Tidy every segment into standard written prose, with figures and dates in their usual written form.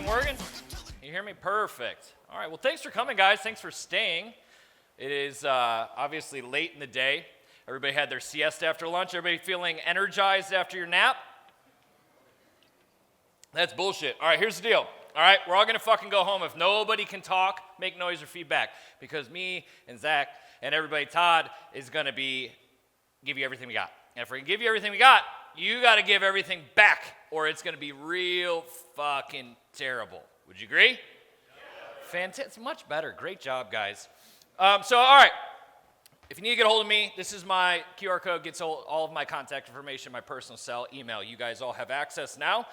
working? You hear me? Perfect. All right, well, thanks for coming, guys. Thanks for staying. It is obviously late in the day. Everybody had their siesta after lunch. Everybody feeling energized after your nap? That's bullshit. All right, here's the deal. All right, we're all going to fucking go home if nobody can talk, make noise, or feedback. Because me and Zach and everybody, Todd, is going to give you everything we got. And if we can give you everything we got, you got to give everything back, or it's going to be real fucking terrible. Would you agree? Yeah. Fantastic. Much better. Great job, guys. All right. If you need to get a hold of me, this is my QR code. Gets all of my contact information, my personal cell, email. You guys all have access now.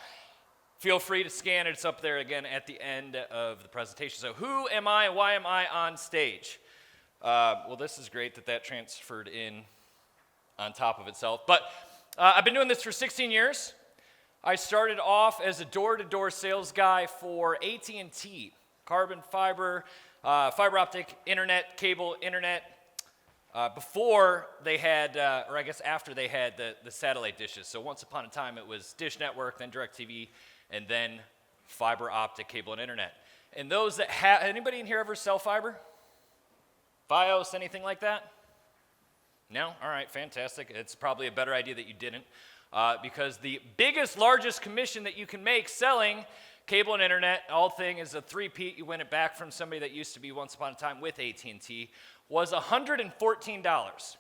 Feel free to scan it. It's up there again at the end of the presentation. So who am I? Why am I on stage? Well, this is great that transferred in on top of itself. But I've been doing this for 16 years. I started off as a door-to-door sales guy for AT&T, carbon fiber, fiber optic internet, cable internet, before they had, or I guess after they had the satellite dishes. So once upon a time it was Dish Network, then DirecTV, and then fiber optic cable and internet. And those that have, anybody in here ever sell fiber? Fios, anything like that? No? All right, fantastic. It's probably a better idea that you didn't, because the biggest, largest commission that you can make selling cable and internet, all thing is a three-peat, you win it back from somebody that used to be once upon a time with AT&T, was $114.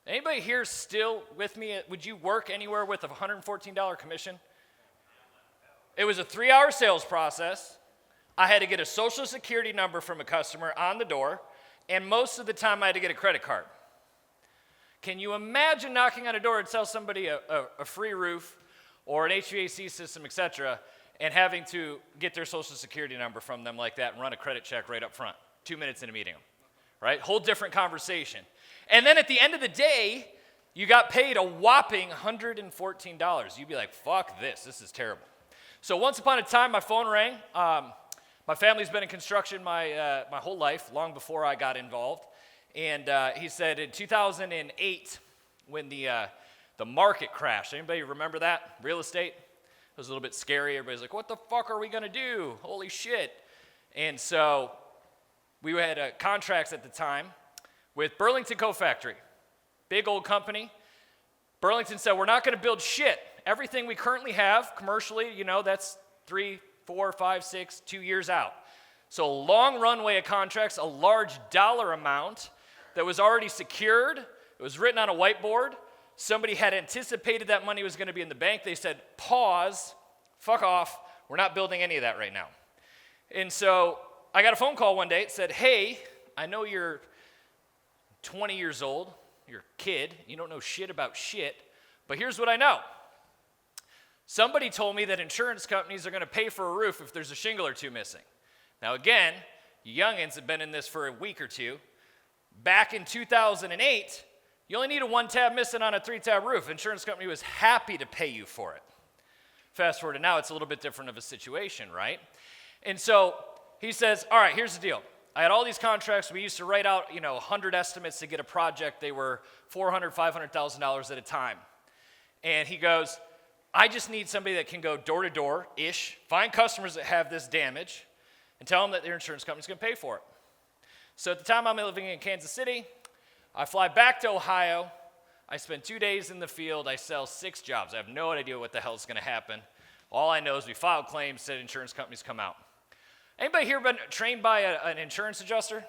Anybody here still with me? Would you work anywhere with a $114 commission? It was a 3-hour sales process. I had to get a social security number from a customer on the door, and most of the time I had to get a credit card. Can you imagine knocking on a door and tell somebody a free roof or an HVAC system, etc., and having to get their social security number from them like that and run a credit check right up front, 2 minutes into meeting them, right? Whole different conversation. And then at the end of the day, you got paid a whopping $114. You'd be like, fuck this is terrible. So once upon a time, my phone rang. My family's been in construction my whole life, long before I got involved. And he said in 2008, when the market crashed, anybody remember that? Real estate? It was a little bit scary. Everybody's like, what the fuck are we going to do? Holy shit. And so we had contracts at the time with Burlington Coat Factory, big old company. Burlington said, we're not going to build shit. Everything we currently have commercially, that's 3, 4, 5, 6, 2 years out. So a long runway of contracts, a large dollar amount that was already secured. It was written on a whiteboard. Somebody had anticipated that money was going to be in the bank. They said, pause, fuck off. We're not building any of that right now. And so I got a phone call one day. It said, hey, I know you're 20 years old. You're a kid. You don't know shit about shit. But here's what I know. Somebody told me that insurance companies are going to pay for a roof if there's a shingle or two missing. Now again, you youngins have been in this for a week or two. Back in 2008, you only needed 1 tab missing on a 3-tab roof. Insurance company was happy to pay you for it. Fast forward to now, it's a little bit different of a situation, right? And so he says, all right, here's the deal. I had all these contracts. We used to write out, 100 estimates to get a project. They were $400,000, $500,000 at a time. And he goes, I just need somebody that can go door to door-ish, find customers that have this damage, and tell them that their insurance company's going to pay for it. So at the time I'm living in Kansas City, I fly back to Ohio. I spend 2 days in the field. I sell 6 jobs. I have no idea what the hell is going to happen. All I know is we filed claims, said insurance companies come out. Anybody here been trained by an insurance adjuster?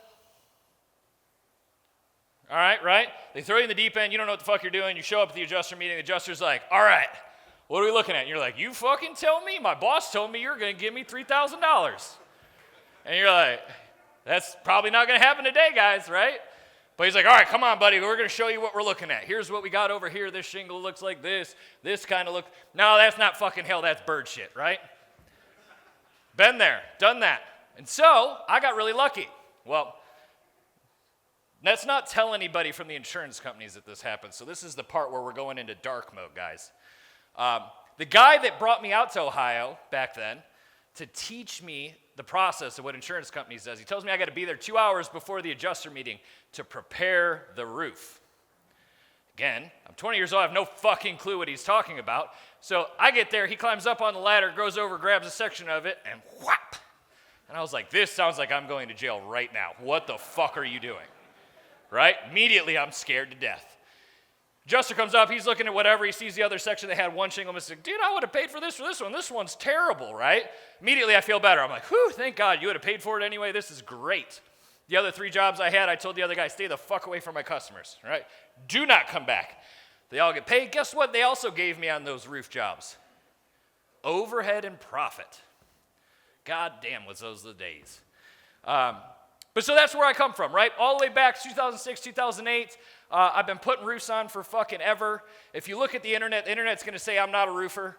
All right, right? They throw you in the deep end. You don't know what the fuck you're doing. You show up at the adjuster meeting. The adjuster's like, all right, what are we looking at? And you're like, you fucking tell me. My boss told me you're going to give me $3,000. And you're like, that's probably not going to happen today, guys, right? But he's like, all right, come on, buddy. We're going to show you what we're looking at. Here's what we got over here. This shingle looks like this. This kind of looks. No, that's not fucking hell. That's bird shit, right? Been there, done that. And so I got really lucky. Well, let's not tell anybody from the insurance companies that this happened. So this is the part where we're going into dark mode, guys. The guy that brought me out to Ohio back then to teach me the process of what insurance companies does, he tells me I got to be there 2 hours before the adjuster meeting to prepare the roof. Again, I'm 20 years old, I have no fucking clue what he's talking about. So I get there, he climbs up on the ladder, goes over, grabs a section of it, and whap! And I was like, this sounds like I'm going to jail right now. What the fuck are you doing? Right? Immediately, I'm scared to death. Adjuster comes up, he's looking at whatever, he sees the other section, they had one shingle missing. Dude, I would have paid for this one. This one's terrible, right? Immediately, I feel better. I'm like, whew, thank God, you would have paid for it anyway. This is great. The other 3 jobs I had, I told the other guy, stay the fuck away from my customers, right? Do not come back. They all get paid. Guess what they also gave me on those roof jobs? Overhead and profit. God damn, was those the days. But so that's where I come from, right? All the way back to 2006, 2008. I've been putting roofs on for fucking ever. If you look at the internet's going to say I'm not a roofer.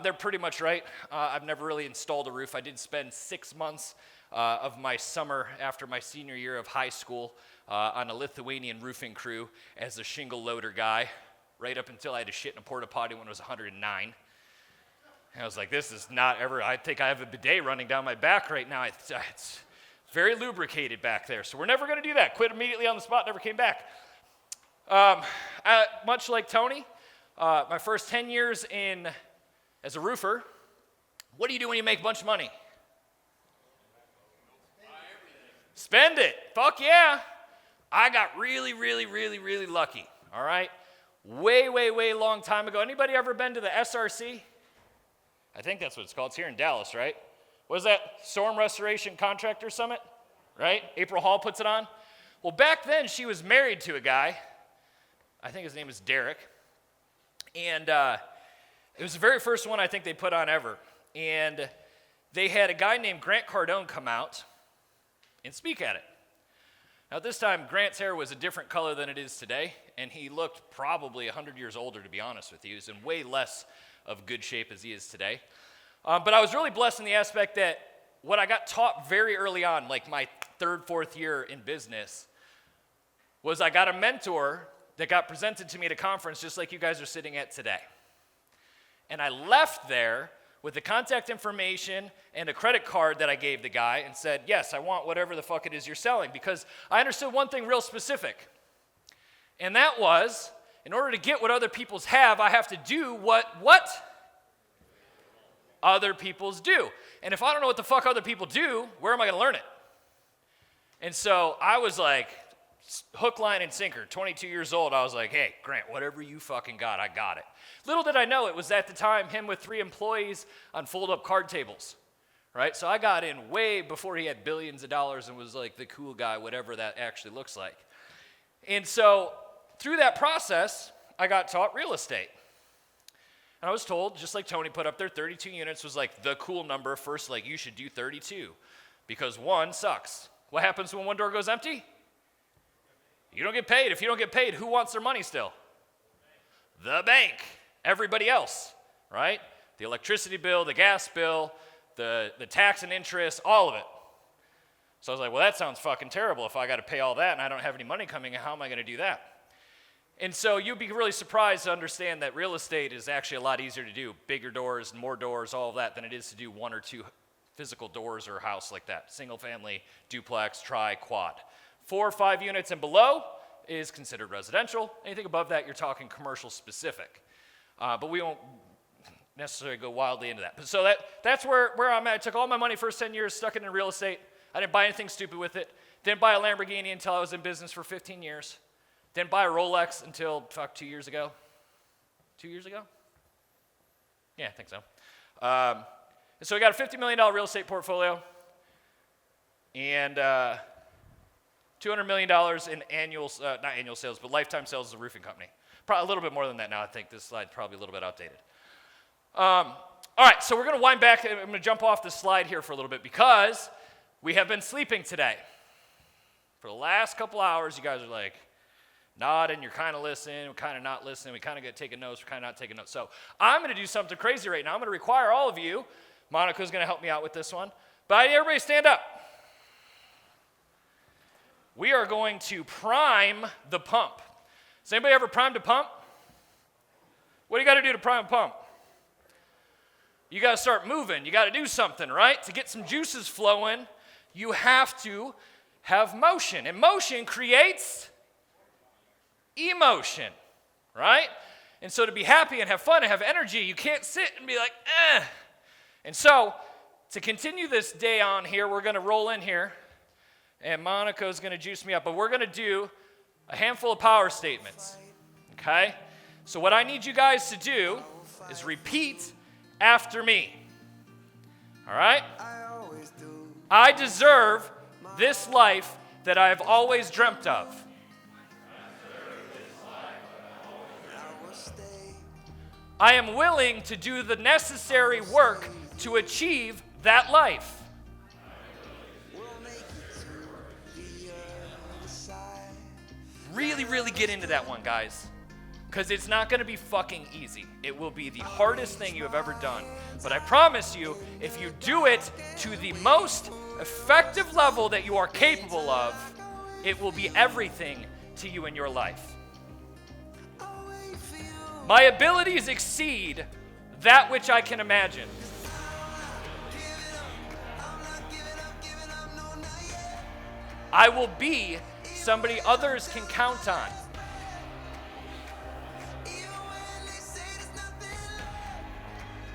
They're pretty much right. I've never really installed a roof. I did spend 6 months of my summer after my senior year of high school on a Lithuanian roofing crew as a shingle loader guy, right up until I had to shit in a porta potty when it was 109. And I was like, this is not ever, I think I have a bidet running down my back right now. It's very lubricated back there. So we're never going to do that. Quit immediately on the spot, never came back. Much like Tony, my first 10 years as a roofer, what do you do when you make a bunch of money? Spend it. Fuck yeah. I got really, really, really, really lucky. All right? Way, way, way long time ago. Anybody ever been to the SRC? I think that's what it's called. It's here in Dallas, right? What is that? Storm Restoration Contractor Summit, right? April Hall puts it on. Well, back then, she was married to a guy. I think his name is Derek. And it was the very first one I think they put on ever. And they had a guy named Grant Cardone come out and speak at it. Now, at this time, Grant's hair was a different color than it is today, and he looked probably 100 years older, to be honest with you. He was in way less of good shape as he is today. But I was really blessed in the aspect that what I got taught very early on, like my 3rd, 4th year in business, was I got a mentor that got presented to me at a conference just like you guys are sitting at today. And I left there with the contact information and a credit card that I gave the guy and said, yes, I want whatever the fuck it is you're selling, because I understood one thing real specific. And that was, in order to get what other people's have, I have to do what other people's do. And if I don't know what the fuck other people do, where am I going to learn it? And so I was like, hook, line, and sinker, 22 years old, I was like, hey, Grant, whatever you fucking got, I got it. Little did I know it was at the time him with 3 employees on fold-up card tables, right? So I got in way before he had billions of dollars and was like the cool guy, whatever that actually looks like. And so through that process, I got taught real estate. And I was told, just like Tony put up there, 32 units was like the cool number. First, like, you should do 32 because 1 sucks. What happens when 1 door goes empty? You don't get paid. If you don't get paid, who wants their money still? The bank. Everybody else, right? The electricity bill, the gas bill, the tax and interest, all of it. So I was like, well, that sounds fucking terrible. If I got to pay all that and I don't have any money coming in, how am I going to do that? And so you'd be really surprised to understand that real estate is actually a lot easier to do. Bigger doors, more doors, all of that, than it is to do 1 or 2 physical doors or a house like that. Single family, duplex, tri, quad. 4 or 5 units and below is considered residential. Anything above that, you're talking commercial specific. But we won't necessarily go wildly into that. But so that's where I'm at. I took all my money first 10 years, stuck it in real estate. I didn't buy anything stupid with it. Didn't buy a Lamborghini until I was in business for 15 years. Didn't buy a Rolex until, 2 years ago. 2 years ago? Yeah, I think so. So we got a $50 million real estate portfolio and $200 million in annual, not annual sales, but lifetime sales as a roofing company. Probably a little bit more than that now. I think this slide's probably a little bit outdated. All right, so we're going to wind back. I'm going to jump off this slide here for a little bit because we have been sleeping today. For the last couple hours, you guys are like nodding, you're kind of listening, we're kind of not listening, we kind of get taking notes, we're kind of not taking notes. So I'm going to do something crazy right now. I'm going to require all of you, Monica's going to help me out with this one, but everybody stand up. We are going to prime the pump. Has anybody ever primed a pump? What do you got to do to prime a pump? You got to start moving. You got to do something, right? To get some juices flowing, you have to have motion. And motion creates emotion. right? And so to be happy and have fun and have energy, you can't sit and be like, eh. And so to continue this day on here, we're going to roll in here, and Monica's going to juice me up, but we're going to do a handful of power statements, okay? So what I need you guys to do is repeat after me, all right? I deserve this life that I've always dreamt of. I am willing to do the necessary work to achieve that life. Really, really get into that one, guys. Because it's not going to be fucking easy. It will be the hardest thing you have ever done. But I promise you, if you do it to the most effective level that you are capable of, it will be everything to you in your life. My abilities exceed that which I can imagine. I will be somebody others can count on.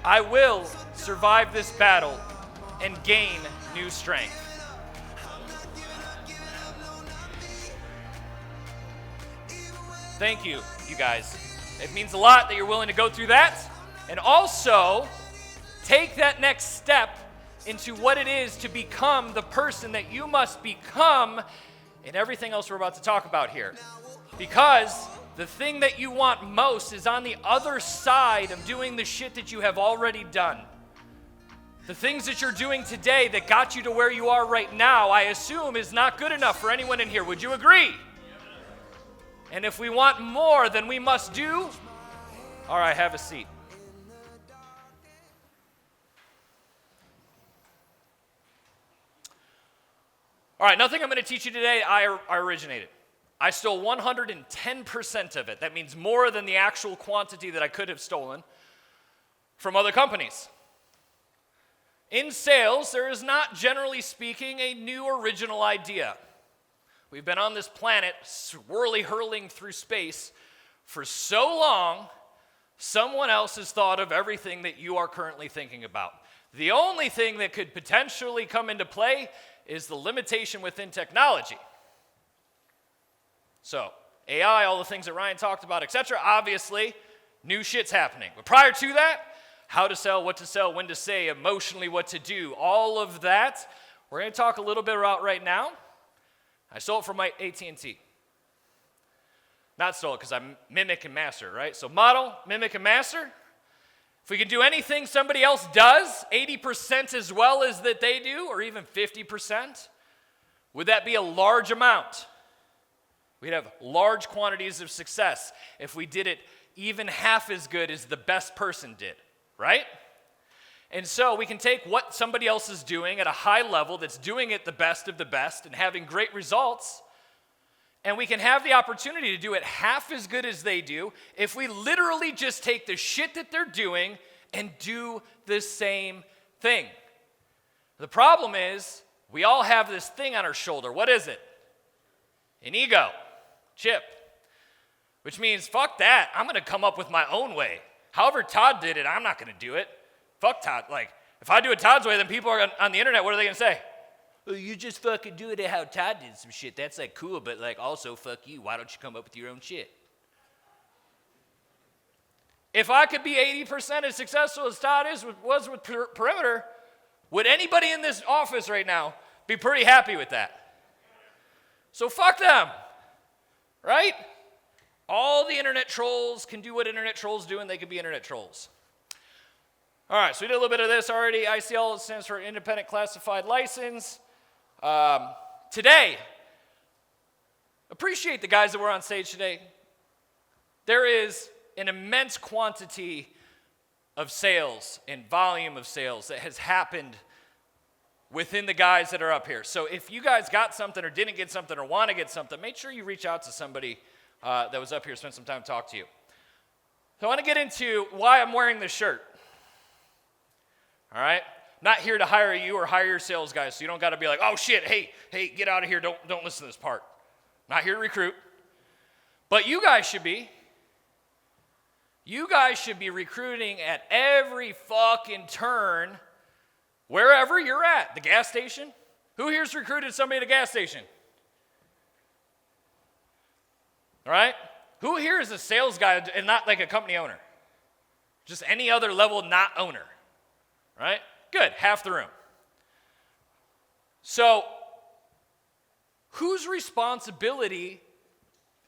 I will survive this battle and gain new strength. Thank you, you guys. It means a lot that you're willing to go through that, and also take that next step into what it is to become the person that you must become in everything else we're about to talk about here. Because the thing that you want most is on the other side of doing the shit that you have already done. The things that you're doing today that got you to where you are right now, I assume is not good enough for anyone in here. Would you agree? And if we want more, then we must do. All right, have a seat. All right, nothing I'm going to teach you today, I originated. I stole 110% of it. That means more than the actual quantity that I could have stolen from other companies. In sales, there is not, generally speaking, a new original idea. We've been on this planet swirly hurling through space for so long, someone else has thought of everything that you are currently thinking about. The only thing that could potentially come into play is the limitation within technology. So, AI, all the things that Ryan talked about, etc., obviously, new shit's happening. But prior to that, how to sell, what to sell, when to say, emotionally what to do, all of that, we're going to talk a little bit about right now. I stole it from my AT&T. Not stole it because I mimic and master, right? So model, mimic, and master. If we can do anything somebody else does, 80% as well as that they do, or even 50%, would that be a large amount? We'd have large quantities of success if we did it even half as good as the best person did, right? And so we can take what somebody else is doing at a high level that's doing it the best of the best and having great results, and we can have the opportunity to do it half as good as they do if we literally just take the shit that they're doing and do the same thing. The problem is we all have this thing on our shoulder. What is it? An ego. Chip. Which means, fuck that. I'm going to come up with my own way. However Todd did it, I'm not going to do it. Fuck Todd. Like, if I do it Todd's way, then people are on the internet, what are they going to say? Well, you just fucking do it how Todd did some shit. That's like cool, but like also fuck you. Why don't you come up with your own shit? If I could be 80% as successful as Todd was with Perimeter, would anybody in this office right now be pretty happy with that? So fuck them, right? All the internet trolls can do what internet trolls do, and they can be internet trolls. All right, so we did a little bit of this already. ICL stands for Independent Classified License. Today, appreciate the guys that were on stage today. There is an immense quantity of sales and volume of sales that has happened within the guys that are up here. So if you guys got something or didn't get something or want to get something, make sure you reach out to somebody that was up here, spend some time to talk to you. So I want to get into why I'm wearing this shirt. All right? Not here to hire you or hire your sales guys, so you don't got to be like, oh shit, hey, get out of here, don't listen to this part. Not here to recruit. But you guys should be. You guys should be recruiting at every fucking turn, wherever you're at. The gas station? Who here's recruited somebody at a gas station? All right? Who here is a sales guy and not like a company owner? Just any other level, not owner. Right? Good, half the room. So, whose responsibility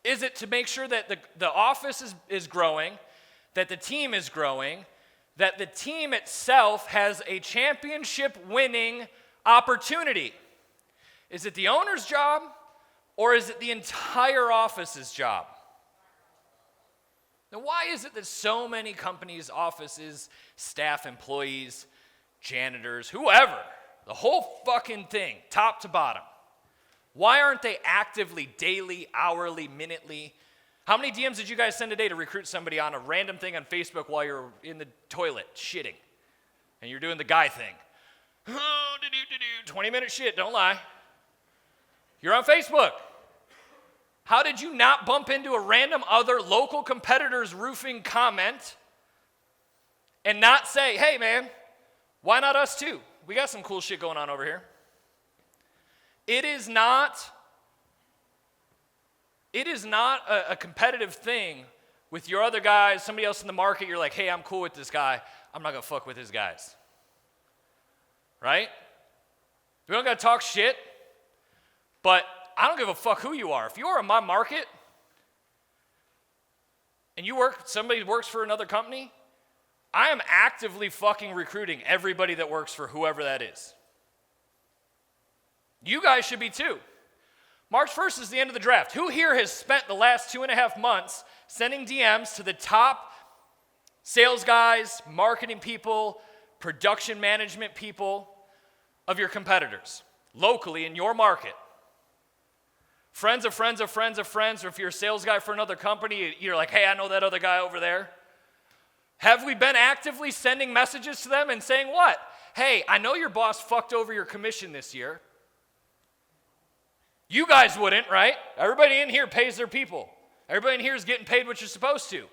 is it to make sure that the office is growing, that the team is growing, that the team itself has a championship-winning opportunity? Is it the owner's job, or is it the entire office's job? Now, why is it that so many companies, offices, staff, employees, janitors, whoever, the whole fucking thing, top to bottom, why aren't they actively, daily, hourly, minutely? How many DMs did you guys send today to recruit somebody on a random thing on Facebook while you're in the toilet shitting? And you're doing the guy thing. 20-minute shit, don't lie. You're on Facebook. How did you not bump into a random other local competitor's roofing comment and not say, hey man, why not us too? We got some cool shit going on over here. It is not a competitive thing with your other guys, somebody else in the market. You're like, hey, I'm cool with this guy. I'm not going to fuck with his guys. Right? We don't got to talk shit, but I don't give a fuck who you are. If you are in my market and somebody works for another company, I am actively fucking recruiting everybody that works for whoever that is. You guys should be too. March 1st is the end of the draft. Who here has spent the last 2.5 months sending DMs to the top sales guys, marketing people, production management people of your competitors locally in your market? Friends of friends of friends of friends, or if you're a sales guy for another company, you're like, hey, I know that other guy over there. Have we been actively sending messages to them and saying what? Hey, I know your boss fucked over your commission this year. You guys wouldn't, right? Everybody in here pays their people. Everybody in here is getting paid what you're supposed to.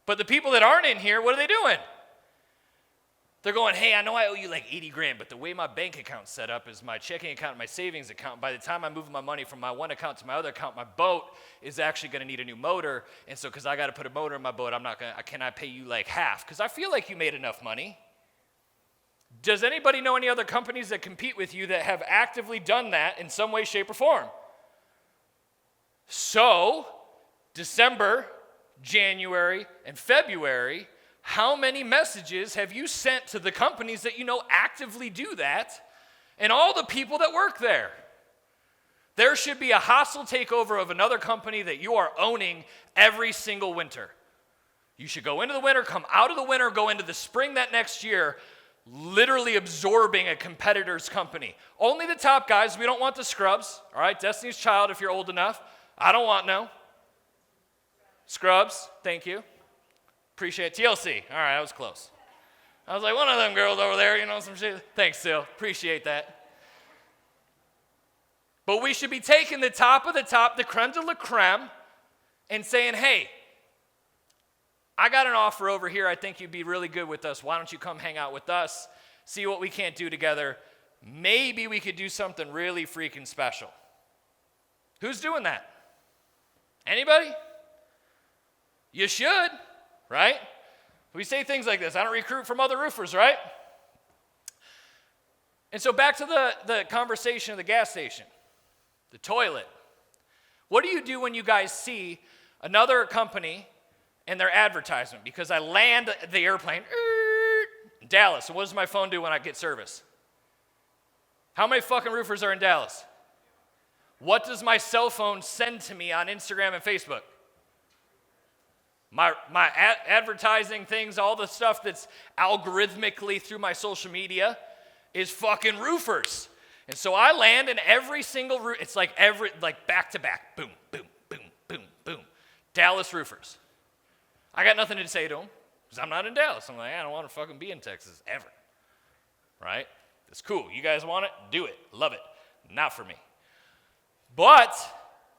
But the people that aren't in here, what are they doing? They're going, hey, I know I owe you like 80 grand, but the way my bank account's set up is my checking account and my savings account. By the time I move my money from my one account to my other account, my boat is actually going to need a new motor. And so because I got to put a motor in my boat, can I pay you like half? Because I feel like you made enough money. Does anybody know any other companies that compete with you that have actively done that in some way, shape, or form? So, December, January, and February, how many messages have you sent to the companies that you know actively do that and all the people that work there? There should be a hostile takeover of another company that you are owning every single winter. You should go into the winter, come out of the winter, go into the spring that next year, literally absorbing a competitor's company. Only the top guys. We don't want the scrubs. All right, Destiny's Child if you're old enough. I don't want no. Scrubs, thank you. Appreciate it. TLC. All right, that was close. I was like, one of them girls over there, some shit. Thanks, Sil. Appreciate that. But we should be taking the top of the top, the creme de la creme, and saying, hey, I got an offer over here. I think you'd be really good with us. Why don't you come hang out with us, see what we can't do together. Maybe we could do something really freaking special. Who's doing that? Anybody? You should, right? We say things like this. I don't recruit from other roofers, right? And so back to the conversation of the gas station, the toilet. What do you do when you guys see another company and their advertisement? Because I land the airplane in Dallas. So what does my phone do when I get service? How many fucking roofers are in Dallas? What does my cell phone send to me on Instagram and Facebook? My advertising things, all the stuff that's algorithmically through my social media is fucking roofers. And so I land in every single roof. It's like back to back. Boom, boom, boom, boom, boom. Dallas roofers. I got nothing to say to them because I'm not in Dallas. I'm like, I don't want to fucking be in Texas ever. Right? It's cool. You guys want it? Do it. Love it. Not for me. But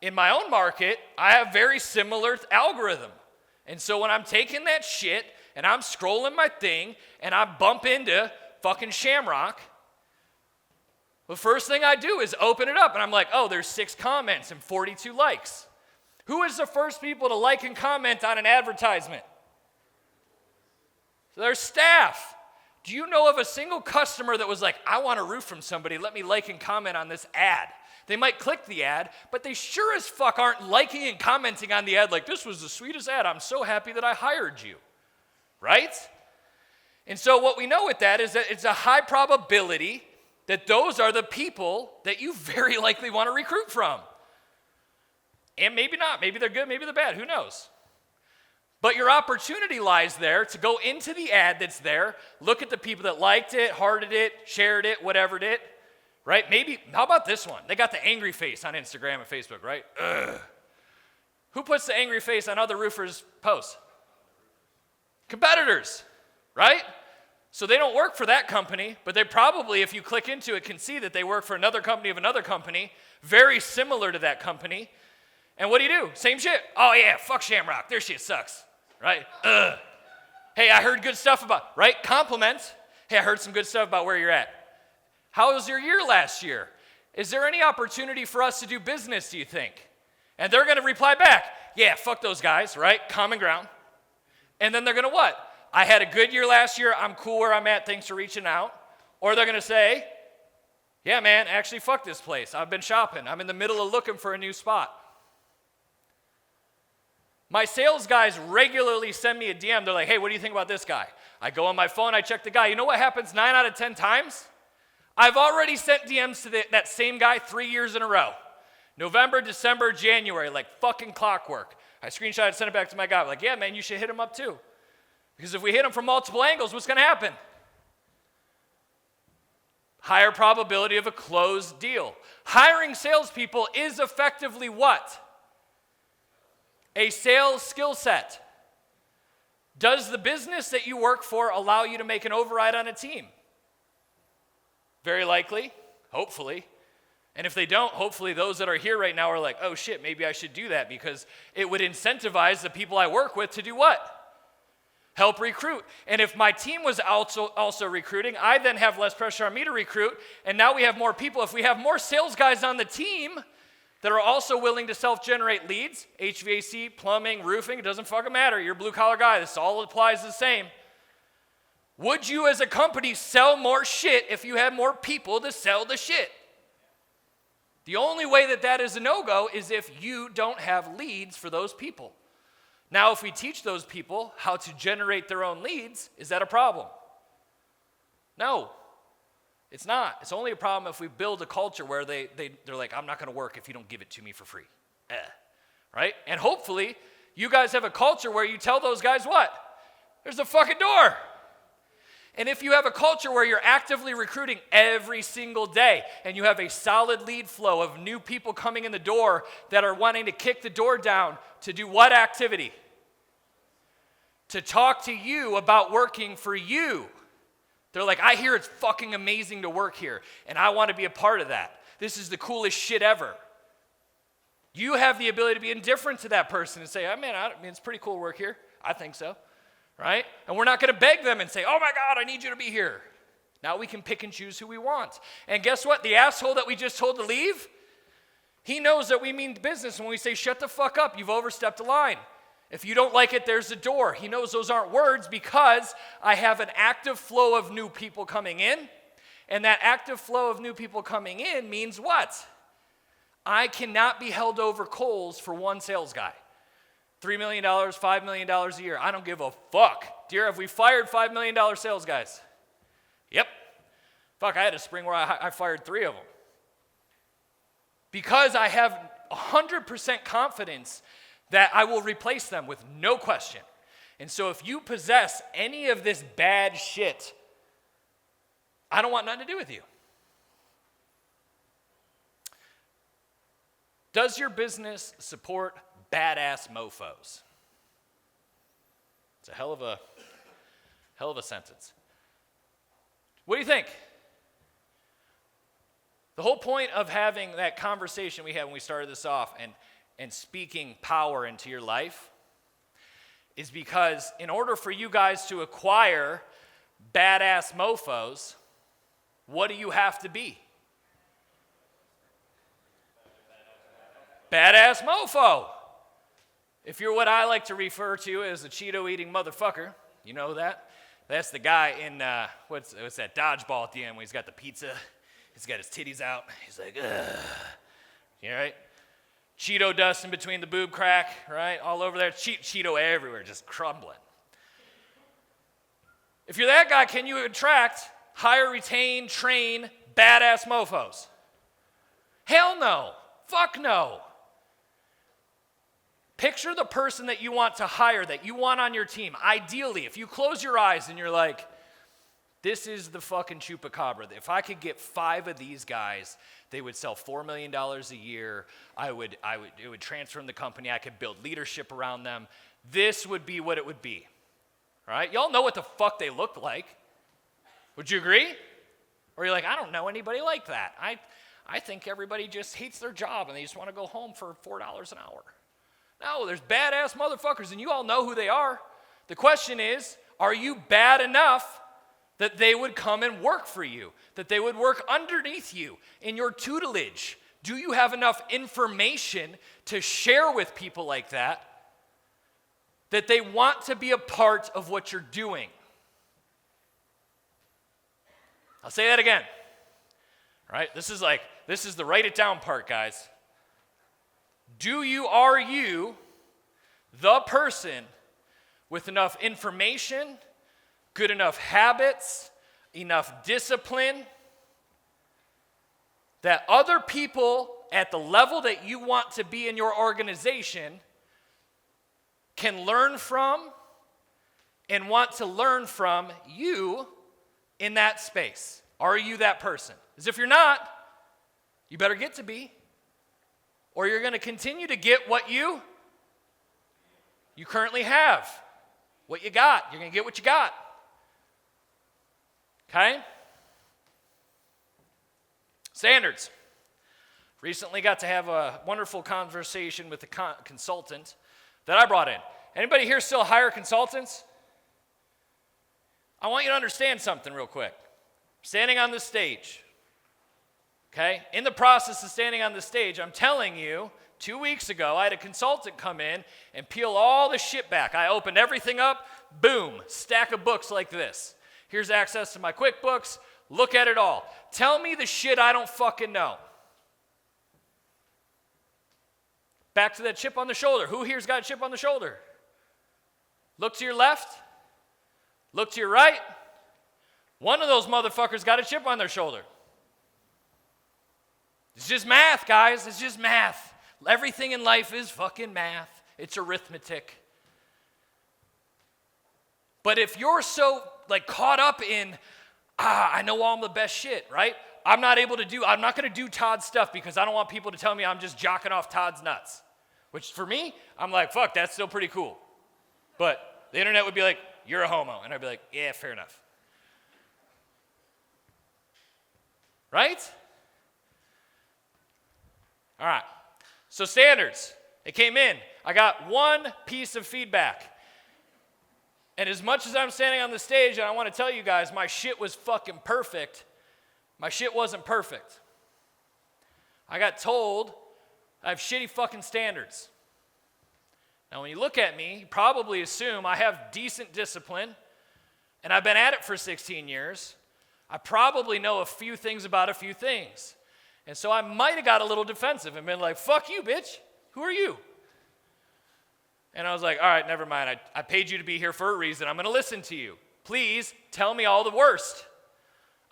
in my own market, I have very similar algorithm. And so when I'm taking that shit and I'm scrolling my thing and I bump into fucking Shamrock, the first thing I do is open it up and I'm like, oh, there's 6 comments and 42 likes. Who is the first people to like and comment on an advertisement? Their staff. Do you know of a single customer that was like, I want a roof from somebody, let me like and comment on this ad? They might click the ad, but they sure as fuck aren't liking and commenting on the ad like, this was the sweetest ad, I'm so happy that I hired you, right? And so what we know with that is that it's a high probability that those are the people that you very likely want to recruit from. And maybe not, maybe they're good, maybe they're bad, who knows? But your opportunity lies there to go into the ad that's there, look at the people that liked it, hearted it, shared it, whatevered it, right? Maybe, how about this one? They got the angry face on Instagram and Facebook, right? Ugh. Who puts the angry face on other roofers' posts? Competitors, right? So they don't work for that company, but they probably, if you click into it, can see that they work for another company of another company, very similar to that company. And what do? Same shit. Oh yeah, fuck Shamrock, their shit sucks, right? Ugh. Hey, I heard good stuff about, right? Compliments. Hey, I heard some good stuff about where you're at. How was your year last year? Is there any opportunity for us to do business, do you think? And they're going to reply back, yeah, fuck those guys, right? Common ground. And then they're going to what? I had a good year last year. I'm cool where I'm at. Thanks for reaching out. Or they're going to say, yeah, man, actually, fuck this place. I've been shopping. I'm in the middle of looking for a new spot. My sales guys regularly send me a DM. They're like, hey, what do you think about this guy? I go on my phone. I check the guy. You know what happens 9 out of 10 times? I've already sent DMs to that same guy 3 years in a row. November, December, January, like fucking clockwork. I screenshot it, sent it back to my guy. I'm like, yeah, man, you should hit him up too. Because if we hit him from multiple angles, what's going to happen? Higher probability of a closed deal. Hiring salespeople is effectively what? A sales skill set. Does the business that you work for allow you to make an override on a team? Very likely, hopefully. And if they don't, hopefully those that are here right now are like, oh shit, maybe I should do that because it would incentivize the people I work with to do what? Help recruit. And if my team was also recruiting, I then have less pressure on me to recruit, and now we have more people. If we have more sales guys on the team that are also willing to self-generate leads, HVAC, plumbing, roofing, it doesn't fucking matter. You're a blue-collar guy. This all applies the same. Would you as a company sell more shit if you had more people to sell the shit? The only way that that is a no-go is if you don't have leads for those people. Now, if we teach those people how to generate their own leads, is that a problem? No, it's not. It's only a problem if we build a culture where they're like, I'm not going to work if you don't give it to me for free. Right? And hopefully, you guys have a culture where you tell those guys what? There's a fucking door. And if you have a culture where you're actively recruiting every single day and you have a solid lead flow of new people coming in the door that are wanting to kick the door down to do what activity? To talk to you about working for you. They're like, I hear it's fucking amazing to work here and I want to be a part of that. This is the coolest shit ever. You have the ability to be indifferent to that person and say, I mean, it's pretty cool to work here. I think so. Right? And we're not going to beg them and say, oh my God, I need you to be here. Now we can pick and choose who we want. And guess what? The asshole that we just told to leave, he knows that we mean business when we say, shut the fuck up, you've overstepped a line. If you don't like it, there's a door. He knows those aren't words because I have an active flow of new people coming in. And that active flow of new people coming in means what? I cannot be held over coals for one sales guy. $3 million, $5 million a year. I don't give a fuck. Dear, have we fired $5 million sales guys? Yep. Fuck, I had a spring where I fired 3 of them. Because I have 100% confidence that I will replace them with no question. And so if you possess any of this bad shit, I don't want nothing to do with you. Does your business support badass mofos? It's a hell of a sentence. What do you think? The whole point of having that conversation we had when we started this off and speaking power into your life is because in order for you guys to acquire badass mofos, what do you have to be? Badass mofo. If you're what I like to refer to as a Cheeto-eating motherfucker, you know that? That's the guy in, what's that dodgeball at the end when he's got the pizza, he's got his titties out, he's like, ugh. You know, right? Cheeto dust in between the boob crack, right? All over there, Cheeto everywhere, just crumbling. If you're that guy, can you attract, hire, retain, train, badass mofos? Hell no. Fuck no. Picture the person that you want to hire, that you want on your team. Ideally, if you close your eyes and you're like, this is the fucking chupacabra. If I could get 5 of these guys, they would sell $4 million a year. It would transform the company. I could build leadership around them. This would be what it would be. All right? Y'all know what the fuck they look like. Would you agree? Or you're like, I don't know anybody like that. I think everybody just hates their job and they just want to go home for $4 an hour. No, there's badass motherfuckers, and you all know who they are. The question is, are you bad enough that they would come and work for you, that they would work underneath you in your tutelage? Do you have enough information to share with people like that they want to be a part of what you're doing? I'll say that again. All right, this is the write it down part, guys. Are you the person with enough information, good enough habits, enough discipline, that other people at the level that you want to be in your organization can learn from and want to learn from you in that space? Are you that person? Because if you're not, you better get to be. Or you're going to continue to get what you currently have, what you got. You're going to get what you got. Okay? Standards. Recently got to have a wonderful conversation with a consultant that I brought in. Anybody here still hire consultants? I want you to understand something real quick. Standing on this stage. Okay? In the process of standing on the stage, I'm telling you, 2 weeks ago, I had a consultant come in and peel all the shit back. I opened everything up, boom, stack of books like this. Here's access to my QuickBooks. Look at it all. Tell me the shit I don't fucking know. Back to that chip on the shoulder. Who here's got a chip on the shoulder? Look to your left. Look to your right. One of those motherfuckers got a chip on their shoulder. It's just math, guys. It's just math. Everything in life is fucking math. It's arithmetic. But if you're so caught up in, I know all the best shit, right? I'm not going to do Todd's stuff because I don't want people to tell me I'm just jocking off Todd's nuts. Which for me, I'm like, fuck, that's still pretty cool. But the internet would be like, you're a homo. And I'd be like, yeah, fair enough. Right? All right, so standards, it came in. I got one piece of feedback. And as much as I'm standing on the stage and I want to tell you guys my shit was fucking perfect, my shit wasn't perfect. I got told I have shitty fucking standards. Now when you look at me, you probably assume I have decent discipline, and I've been at it for 16 years. I probably know a few things about a few things. And so I might have got a little defensive and been like, fuck you, bitch. Who are you? And I was like, all right, never mind. I paid you to be here for a reason. I'm going to listen to you. Please tell me all the worst.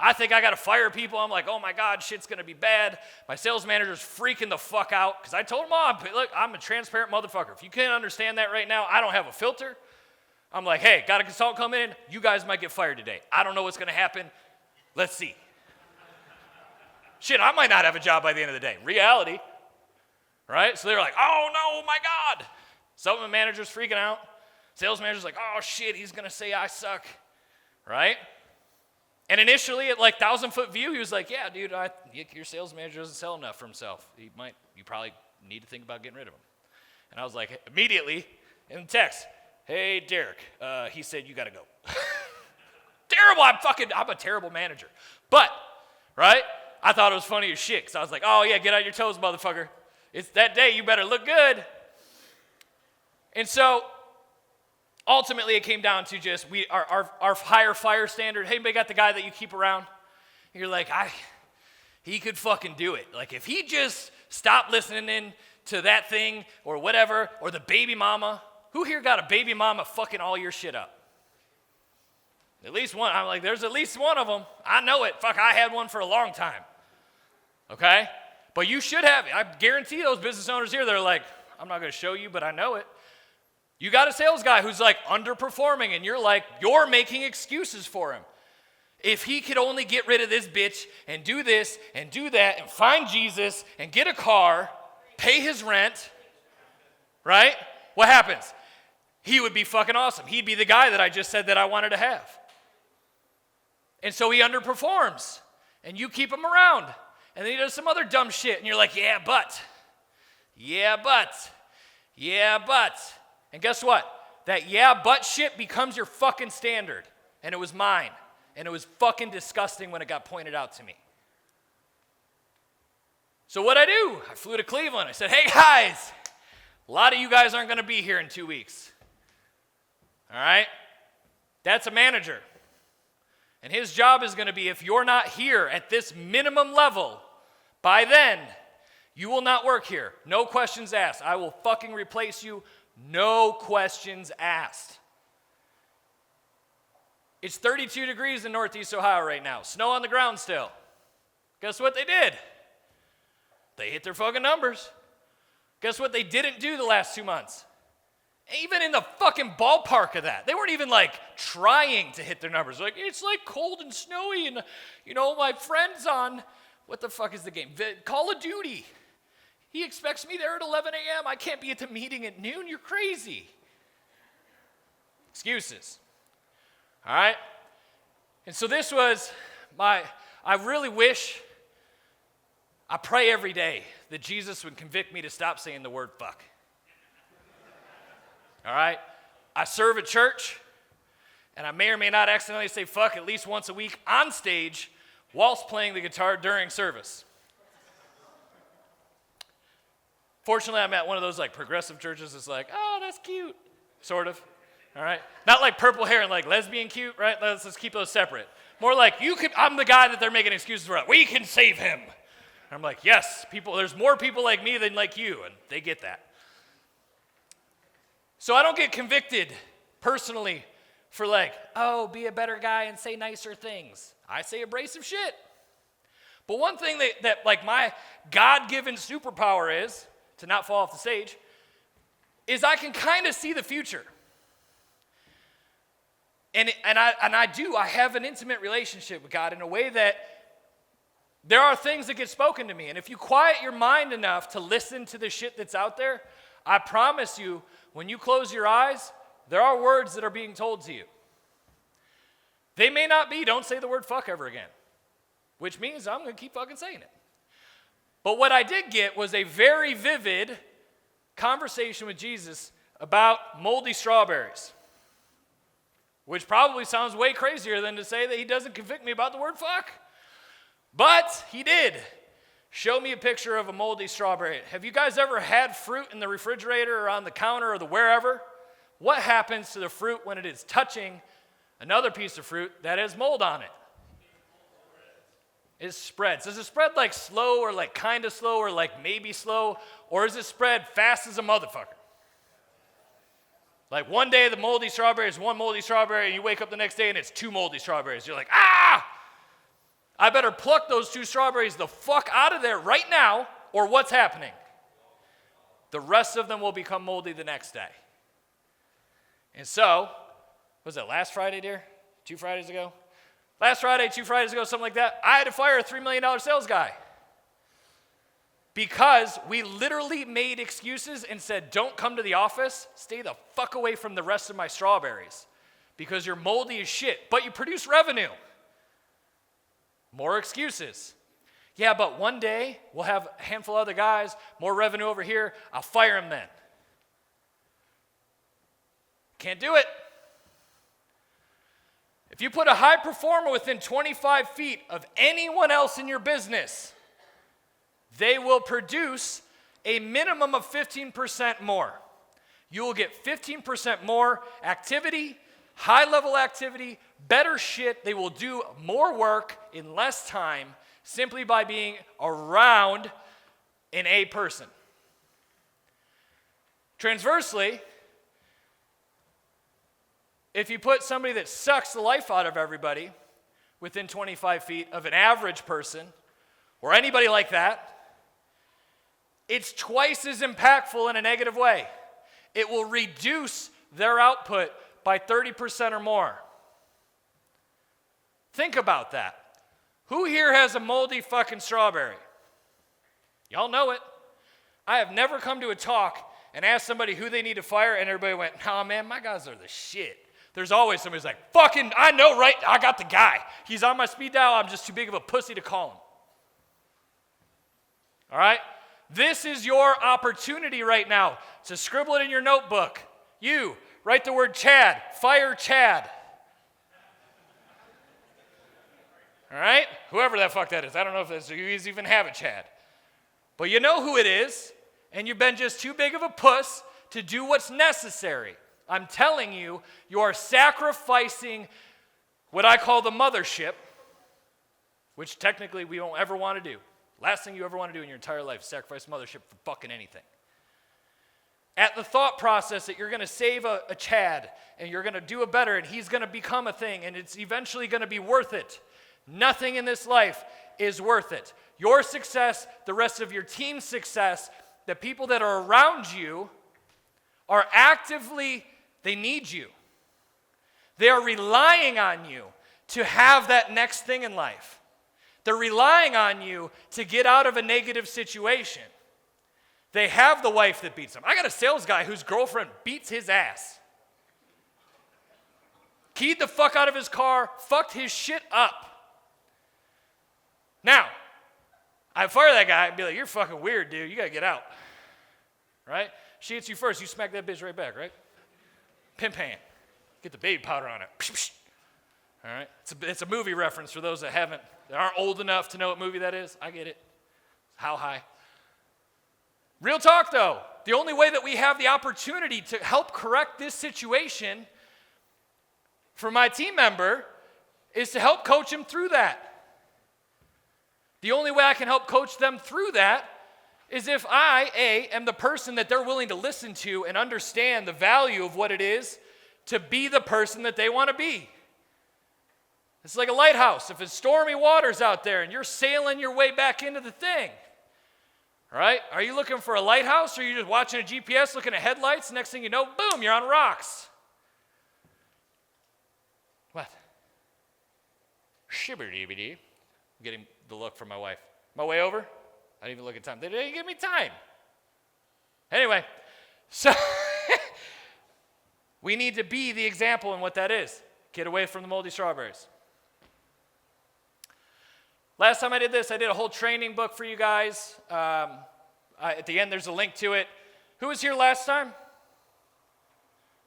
I think I got to fire people. I'm like, oh my God, shit's going to be bad. My sales manager's freaking the fuck out because I told him, look, I'm a transparent motherfucker. If you can't understand that right now, I don't have a filter. I'm like, hey, got a consultant come in. You guys might get fired today. I don't know what's going to happen. Let's see. Shit, I might not have a job by the end of the day. Reality, right? So they're like, oh no, my God. Some of the managers freaking out. Sales manager's like, oh shit, he's going to say I suck, right? And initially at 1,000-foot view, he was like, yeah, dude, your sales manager doesn't sell enough for himself. You probably need to think about getting rid of him. And I was like, immediately in the text, Hey, Derek, he said you got to go. Terrible. I'm a terrible manager. But, right, I thought it was funny as shit. So I was like, oh, yeah, get on your toes, motherfucker. It's that day. You better look good. And so, ultimately, it came down to just our higher fire standard. Hey, they got the guy that you keep around. You're like, he could fucking do it. Like, if he just stopped listening in to that thing or whatever, or the baby mama. Who here got a baby mama fucking all your shit up? At least one. I'm like, there's at least one of them. I know it. Fuck, I had one for a long time. Okay? But you should have it. I guarantee those business owners here, they're like, I'm not going to show you, but I know it. You got a sales guy who's like underperforming, and you're making excuses for him. If he could only get rid of this bitch and do this and do that and find Jesus and get a car, pay his rent, right? What happens? He would be fucking awesome. He'd be the guy that I just said that I wanted to have. And so he underperforms, and you keep him around. And then he does some other dumb shit, and you're like, yeah, but. And guess what? That yeah, but shit becomes your fucking standard. And it was mine. And it was fucking disgusting when it got pointed out to me. So what'd I do? I flew to Cleveland. I said, hey guys, a lot of you guys aren't going to be here in 2 weeks. All right? That's a manager. And his job is going to be, if you're not here at this minimum level, by then, you will not work here. No questions asked. I will fucking replace you. No questions asked. It's 32 degrees in Northeast Ohio right now. Snow on the ground still. Guess what they did? They hit their fucking numbers. Guess what they didn't do the last 2 months? Even in the fucking ballpark of that. They weren't even like trying to hit their numbers. Like, it's like cold and snowy and, my friend's on, what the fuck is the game? Call of Duty. He expects me there at 11 a.m. I can't be at the meeting at noon. You're crazy. Excuses. All right? And so this was I really wish, I pray every day that Jesus would convict me to stop saying the word fuck. All right? I serve at church, and I may or may not accidentally say fuck at least once a week on stage whilst playing the guitar during service. Fortunately, I'm at one of those like progressive churches that's like, oh, that's cute, sort of. All right? Not like purple hair and like lesbian cute, right? Let's keep those separate. More like, I'm the guy that they're making excuses for. We can save him. And I'm like, yes, there's more people like me than like you, and they get that. So I don't get convicted personally for like, oh, be a better guy and say nicer things. I say abrasive shit. But one thing that like my God-given superpower is, to not fall off the stage, is I can kind of see the future. And I have an intimate relationship with God in a way that there are things that get spoken to me. And if you quiet your mind enough to listen to the shit that's out there, I promise you, when you close your eyes, there are words that are being told to you. They may not be, don't say the word fuck ever again, which means I'm going to keep fucking saying it. But what I did get was a very vivid conversation with Jesus about moldy strawberries, which probably sounds way crazier than to say that he doesn't convict me about the word fuck. But he did. Show me a picture of a moldy strawberry. Have you guys ever had fruit in the refrigerator or on the counter or the wherever? What happens to the fruit when it is touching another piece of fruit that has mold on it? It spreads. Does it spread like slow or like kind of slow or like maybe slow? Or is it spread fast as a motherfucker? Like one day the moldy strawberry is one moldy strawberry and you wake up the next day and it's 2 moldy strawberries. You're like, ah! I better pluck those 2 strawberries the fuck out of there right now, or what's happening? The rest of them will become moldy the next day. And so, was it last Friday, dear? 2 Fridays ago? Last Friday, 2 Fridays ago, something like that, I had to fire a $3 million sales guy. Because we literally made excuses and said, don't come to the office, stay the fuck away from the rest of my strawberries. Because you're moldy as shit, but you produce revenue. More excuses. Yeah, but one day, we'll have a handful of other guys, more revenue over here, I'll fire them then. Can't do it. If you put a high performer within 25 feet of anyone else in your business, they will produce a minimum of 15% more. You will get 15% more activity, high-level activity, better shit. They will do more work in less time simply by being around an A person. Transversely, if you put somebody that sucks the life out of everybody within 25 feet of an average person or anybody like that, it's twice as impactful in a negative way. It will reduce their output by 30% or more. Think about that. Who here has a moldy fucking strawberry? Y'all know it. I have never come to a talk and asked somebody who they need to fire, and everybody went, nah, man, my guys are the shit. There's always somebody who's like, fucking, I know, right? I got the guy. He's on my speed dial. I'm just too big of a pussy to call him. All right? This is your opportunity right now to scribble it in your notebook. You, write the word Chad. Fire Chad. All right? Whoever the fuck that is. I don't know if you even have a Chad. But you know who it is, and you've been just too big of a puss to do what's necessary. I'm telling you, you are sacrificing what I call the mothership, which technically we don't ever want to do. Last thing you ever want to do in your entire life is sacrifice mothership for fucking anything. At the thought process that you're going to save a Chad and you're going to do it better and he's going to become a thing and it's eventually going to be worth it. Nothing in this life is worth it. Your success, the rest of your team's success, the people that are around you are actively, they need you. They are relying on you to have that next thing in life. They're relying on you to get out of a negative situation. They have the wife that beats them. I got a sales guy whose girlfriend beats his ass. Keyed the fuck out of his car, fucked his shit up. Now, I'd fire that guy and be like, you're fucking weird, dude. You got to get out. Right? She hits you first. You smack that bitch right back, right? Pimp hand. Get the baby powder on it. Psh, psh. All right? It's a movie reference for those that aren't old enough to know what movie that is. I get it. How high? Real talk, though. The only way that we have the opportunity to help correct this situation for my team member is to help coach him through that. The only way I can help coach them through that is if I, am the person that they're willing to listen to and understand the value of what it is to be the person that they want to be. It's like a lighthouse. If it's stormy waters out there and you're sailing your way back into the thing, right? Are you looking for a lighthouse or are you just watching a GPS, looking at headlights? Next thing you know, boom, you're on rocks. What? Shibber-dee-bee-dee. I'm getting the look from my wife. My way over? I didn't even look at time. They didn't give me time. Anyway, so we need to be the example in what that is. Get away from the moldy strawberries. Last time I did this, I did a whole training book for you guys. At the end, there's a link to it. Who was here last time?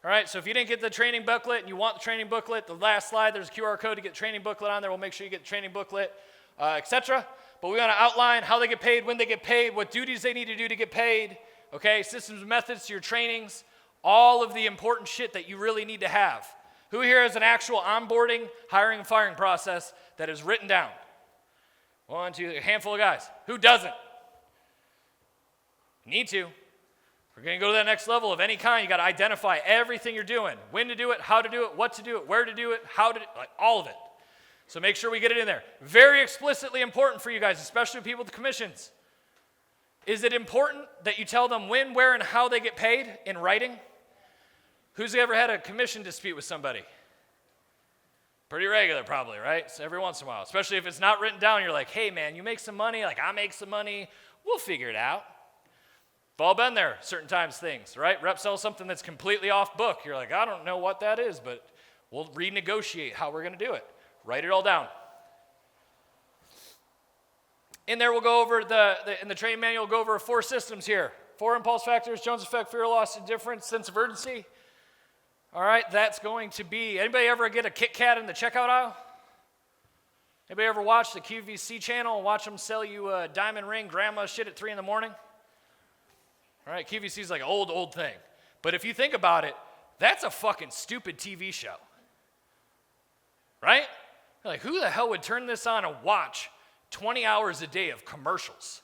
All right, so if you didn't get the training booklet and you want the training booklet, the last slide, there's a QR code to get the training booklet on there. We'll make sure you get the training booklet, etc. But we want to outline how they get paid, when they get paid, what duties they need to do to get paid, okay, systems and methods to your trainings, all of the important shit that you really need to have. Who here has an actual onboarding, hiring, and firing process that is written down? One, two, a handful of guys. Who doesn't? You need to. If we're going to go to that next level of any kind, you got to identify everything you're doing, when to do it, how to do it, what to do it, where to do it, how to do it, like all of it. So make sure we get it in there. Very explicitly important for you guys, especially people with commissions. Is it important that you tell them when, where, and how they get paid in writing? Who's ever had a commission dispute with somebody? Pretty regular probably, right? So every once in a while, especially if it's not written down, you're like, hey man, you make some money, like I make some money, we'll figure it out. We've all been there certain times things, right? Rep sells something that's completely off book. You're like, I don't know what that is, but we'll renegotiate how we're going to do it. Write it all down. In there, we'll go over in the training manual, we'll go over 4 systems here. 4 impulse factors: Jones effect, fear, loss, indifference, sense of urgency. All right, that's going to be, anybody ever get a Kit Kat in the checkout aisle? Anybody ever watch the QVC channel and watch them sell you a diamond ring, grandma shit at 3 in the morning? All right, QVC is like an old thing. But if you think about it, that's a fucking stupid TV show. Right? You're like, who the hell would turn this on and watch 20 hours a day of commercials?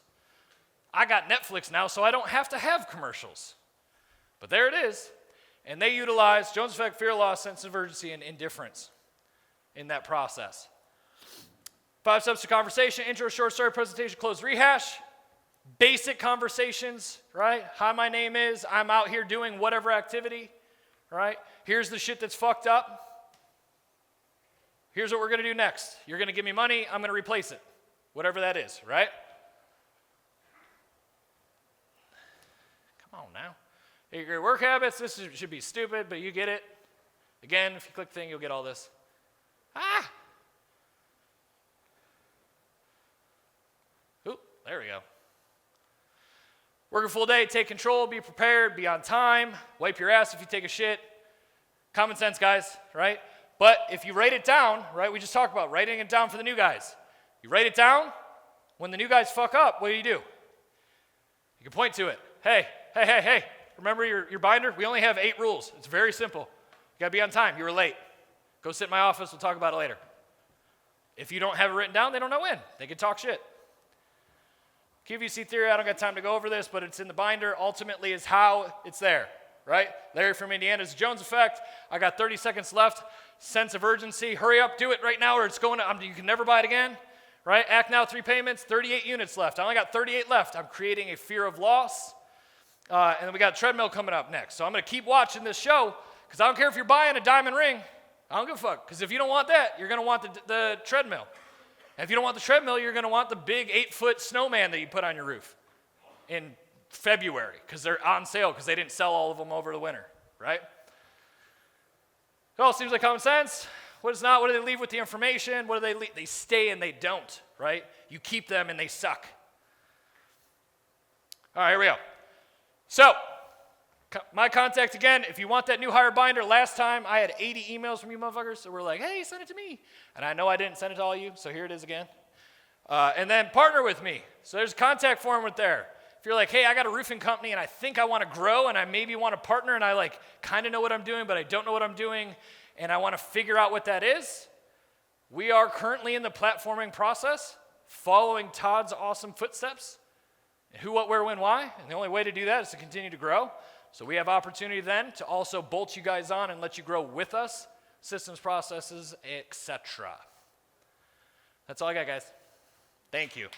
I got Netflix now, so I don't have to have commercials. But there it is. And they utilize Jones effect, fear, loss, sense of urgency, and indifference in that process. 5 steps to conversation: intro, short story, presentation, close, rehash. Basic conversations, right? Hi, my name is, I'm out here doing whatever activity, right? Here's the shit that's fucked up. Here's what we're going to do next. You're going to give me money, I'm going to replace it. Whatever that is, right? Come on now. Your work habits, this should be stupid, but you get it. Again, if you click the thing, you'll get all this. Oop, there we go. Work a full day, take control, be prepared, be on time, wipe your ass if you take a shit. Common sense, guys, right? But if you write it down, right, we just talked about writing it down for the new guys. You write it down, when the new guys fuck up, what do? You can point to it. Hey, remember your binder? We only have 8 rules. It's very simple. You gotta be on time, you were late. Go sit in my office, we'll talk about it later. If you don't have it written down, they don't know when. They can talk shit. QVC theory, I don't got time to go over this, but it's in the binder, ultimately is how it's there, right? Larry from Indiana's Jones effect. I got 30 seconds left. Sense of urgency, hurry up, do it right now or it's going to, you can never buy it again, right? Act now, 3 payments, 38 units left. I only got 38 left. I'm creating a fear of loss. And then we got treadmill coming up next. So I'm going to keep watching this show because I don't care if you're buying a diamond ring. I don't give a fuck. Because if you don't want that, you're going to want the treadmill. And if you don't want the treadmill, you're going to want the big 8-foot snowman that you put on your roof in February because they're on sale because they didn't sell all of them over the winter, right? It all seems like common sense. What is not? What do they leave with the information? What do they leave? They stay and they don't, right? You keep them and they suck. All right, here we go. So, my contact again, if you want that new hire binder, last time I had 80 emails from you motherfuckers, so we're like, hey, send it to me. And I know I didn't send it to all you, so here it is again. And then partner with me. So there's a contact form right there. If you're like, hey, I got a roofing company and I think I want to grow and I maybe want to partner and I kind of know what I'm doing, but I don't know what I'm doing and I want to figure out what that is, we are currently in the platforming process, following Todd's awesome footsteps. Who, what, where, when, why. And the only way to do that is to continue to grow. So we have opportunity then to also bolt you guys on and let you grow with us, systems, processes, etc. That's all I got, guys. Thank you.